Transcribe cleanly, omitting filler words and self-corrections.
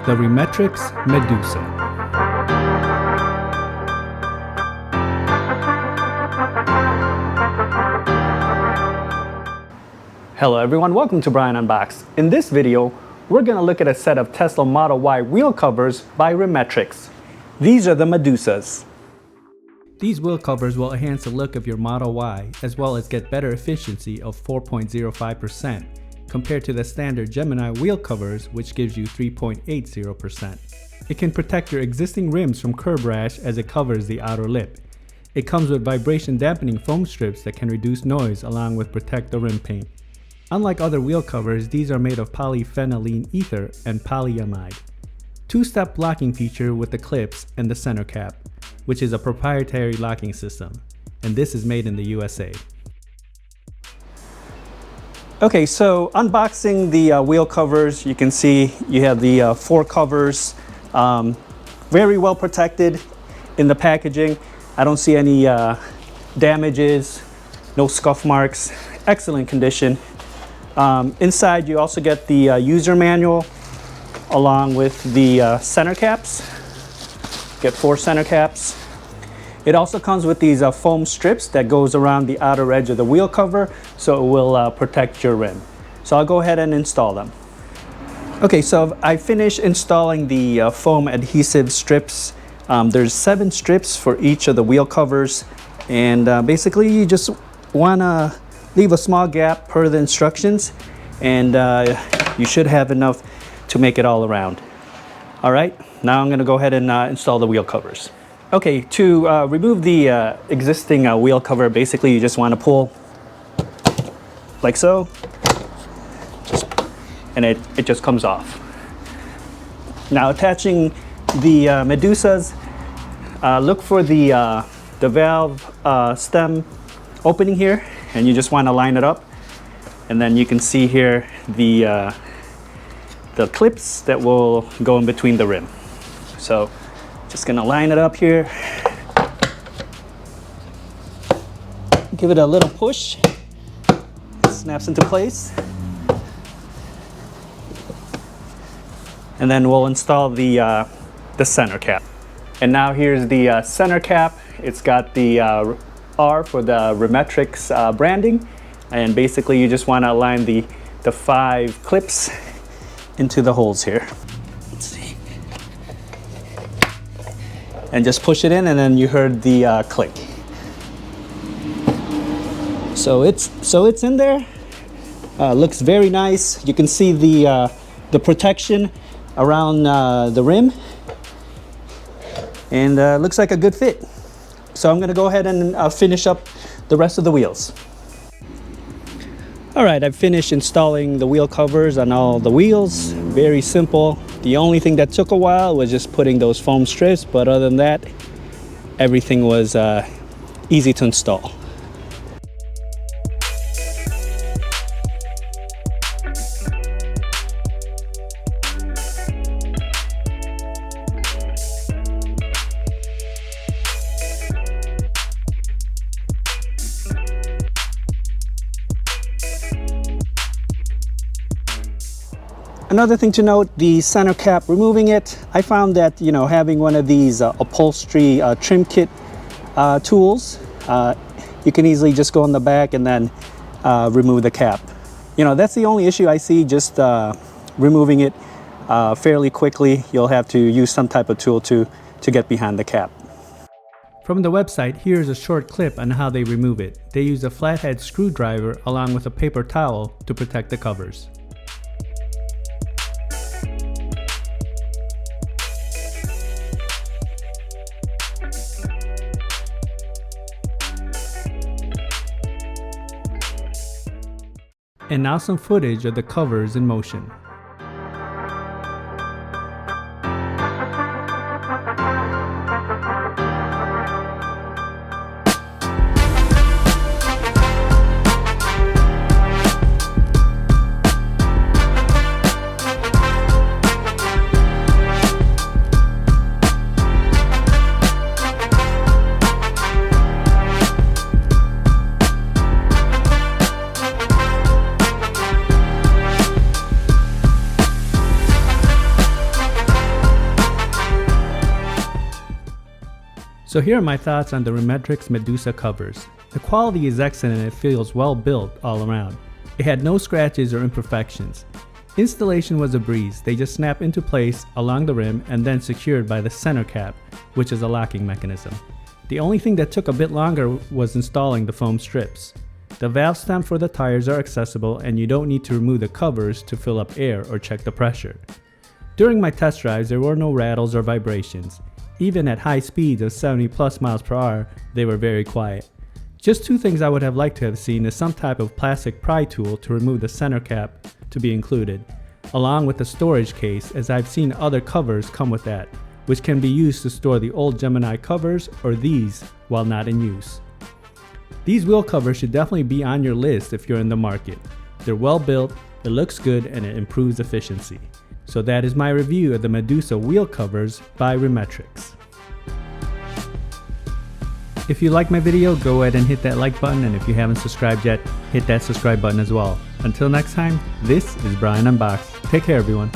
the Rimetrix Medusa. Hello everyone, welcome to Brian Unboxed. In this video, we're going to look at a set of Tesla Model Y wheel covers by Rimetrix. These are the Medusas. These wheel covers will enhance the look of your Model Y, as well as get better efficiency of 4.05% compared to the standard Gemini wheel covers, which gives you 3.80%. It can protect your existing rims from curb rash as it covers the outer lip. It comes with vibration dampening foam strips that can reduce noise along with protect the rim paint. Unlike other wheel covers, these are made of polyphenylene ether and polyamide. Two-step locking feature with the clips and the center cap, which is a proprietary locking system, and this is made in the USA. Okay, so unboxing the wheel covers, you can see you have the 4 covers, very well protected in the packaging. I don't see any damages, no scuff marks, excellent condition. Inside you also get the user manual along with the center caps. Get 4 center caps. It also comes with these foam strips that goes around the outer edge of the wheel cover, so it will protect your rim. So I'll go ahead and install them. Okay, so I finished installing the foam adhesive strips. There's 7 strips for each of the wheel covers, and basically you just want to leave a small gap per the instructions, and you should have enough to make it all around. All right, now I'm going to go ahead and install the wheel covers. Okay, to remove the existing wheel cover, basically you just want to pull like so, and it just comes off. Now attaching the Medusas, look for the valve stem opening here, and you just want to line it up, and then you can see here the clips that will go in between the rim. So just gonna line it up here, give it a little push, it snaps into place, and then we'll install the center cap. And now here's the center cap. It's got the R for the Rimetrix branding, and basically you just want to align the 5 clips into the holes here. Let's see. And just push it in, and then you heard the click. So it's in there. Looks very nice. You can see the protection around the rim, and looks like a good fit. So I'm going to go ahead and finish up the rest of the wheels. All right, I've finished installing the wheel covers on all the wheels. Very simple. The only thing that took a while was just putting those foam strips, but other than that, everything was easy to install. Another thing to note, the center cap, removing it, I found that, you know, having one of these upholstery trim kit tools, you can easily just go in the back and then remove the cap. You know, that's the only issue I see, just removing it fairly quickly. You'll have to use some type of tool to get behind the cap. From the website, here's a short clip on how they remove it. They use a flathead screwdriver along with a paper towel to protect the covers. And now some footage of the covers in motion. So here are my thoughts on the Rimetrix Medusa covers. The quality is excellent and it feels well built all around. It had no scratches or imperfections. Installation was a breeze. They just snap into place along the rim and then secured by the center cap, which is a locking mechanism. The only thing that took a bit longer was installing the foam strips. The valve stem for the tires are accessible and you don't need to remove the covers to fill up air or check the pressure. During my test drives, there were no rattles or vibrations. Even at high speeds of 70+ miles per hour, they were very quiet. Just two things I would have liked to have seen is some type of plastic pry tool to remove the center cap to be included, along with a storage case, as I've seen other covers come with that, which can be used to store the old Gemini covers or these while not in use. These wheel covers should definitely be on your list if you're in the market. They're well built, it looks good, and it improves efficiency. So that is my review of the Medusa wheel covers by Rimetrix. If you like my video, go ahead and hit that like button, and if you haven't subscribed yet, hit that subscribe button as well. Until next time, this is Brian Unboxed. Take care, everyone.